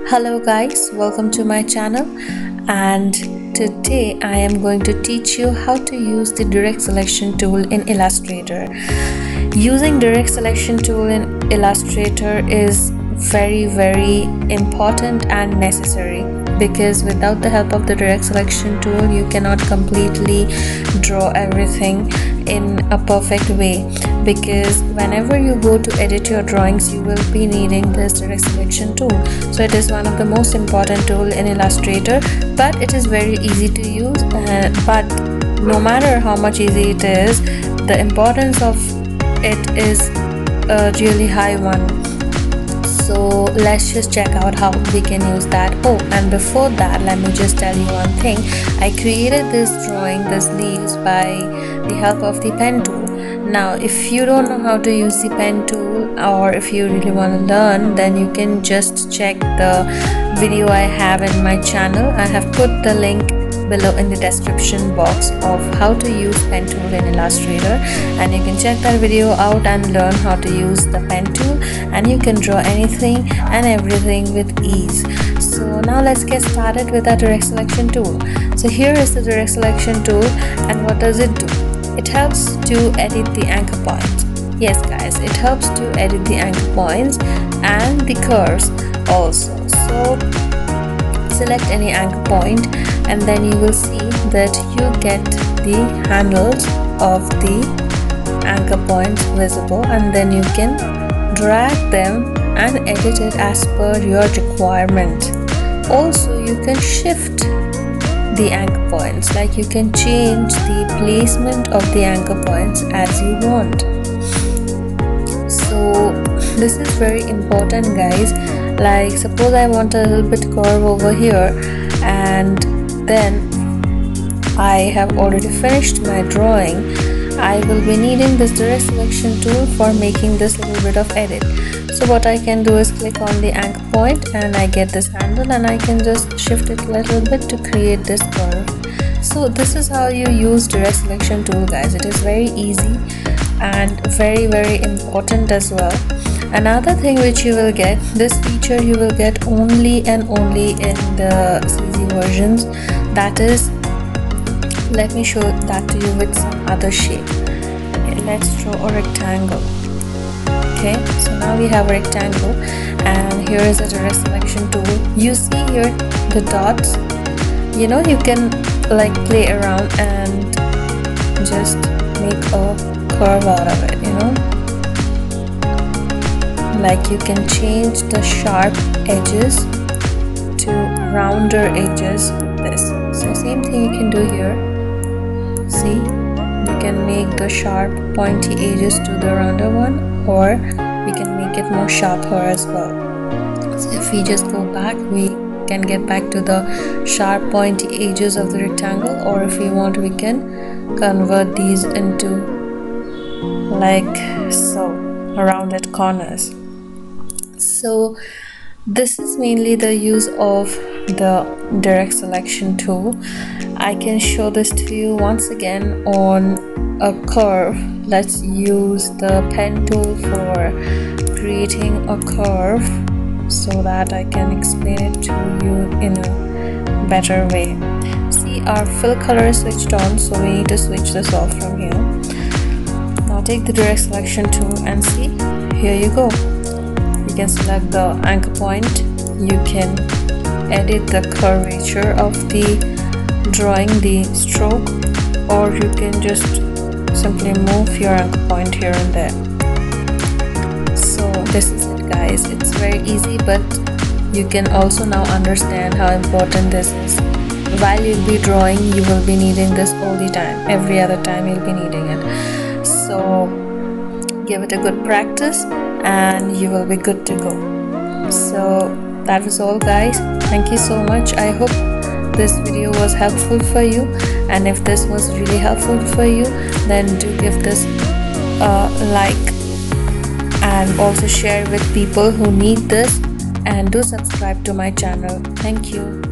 Hello guys, welcome to my channel, and today I am going to teach you how to use the direct selection tool in Illustrator. Using direct selection tool in Illustrator is very important and necessary, because without the help of the direct selection tool you cannot completely draw everything in a perfect way, because whenever you go to edit your drawings you will be needing this direct selection tool. So it is one of the most important tool in Illustrator, but it is very easy to use, but no matter how much easy it is, the importance of it is a really high one. So let's just check out how we can use that. Oh, and before that, let me just tell you one thing. I created this drawing, this leaves, by the help of the pen tool. Now if you don't know how to use the pen tool, or if you really want to learn, then you can just check the video I have in my channel. I have put the link below in the description box of how to use pen tool in Illustrator, and you can check that video out and learn how to use the pen tool, and you can draw anything and everything with ease. So now let's get started with our direct selection tool. So here is the direct selection tool, and what does it do? It helps to edit the anchor points. Yes guys, it helps to edit the anchor points and the curves also. So select any anchor point, and then you will see that you get the handles of the anchor points visible, and then you can drag them and edit it as per your requirement. Also you can shift the anchor points, like you can change the placement of the anchor points as you want. So this is very important guys. Like suppose I want a little bit curve over here, and then I have already finished my drawing. I will be needing this direct selection tool for making this little bit of edit. So what I can do is click on the anchor point, and I get this handle, and I can just shift it a little bit to create this curve. So this is how you use direct selection tool guys. It is very easy and very important as well. Another thing which you will get, this feature you will get only and only in the CZ versions. That is, let me show that to you with some other shape. Okay, let's draw a rectangle. Okay, so now we have a rectangle, and here is a direct selection tool. You see here the dots, you know, you can like play around and just make a curve out of it, you know, like you can change the sharp edges to rounder edges with this. So same thing you can do here. See, you can make the sharp pointy edges to the rounder one, or we can make it more sharper as well. So if we just go back, we can get back to the sharp pointy edges of the rectangle, or if we want we can convert these into like so rounded corners. So this is mainly the use of the direct selection tool. I can show this to you once again on a curve. Let's use the pen tool for creating a curve so that I can explain it to you in a better way. See, our fill color is switched on, so we need to switch this off from here. Now take the direct selection tool and see, here you go. You can select the anchor point, you can edit the curvature of the drawing, the stroke, or you can just simply move your anchor point here and there. So this is it guys. It's very easy, but you can also now understand how important this is. While you'll be drawing, you will be needing this all the time. Every other time you'll be needing it. So give it a good practice and you will be good to go. So that was all guys. Thank you so much. I hope this video was helpful for you, and if this was really helpful for you, then do give this a like, and also share with people who need this, and do subscribe to my channel. Thank you.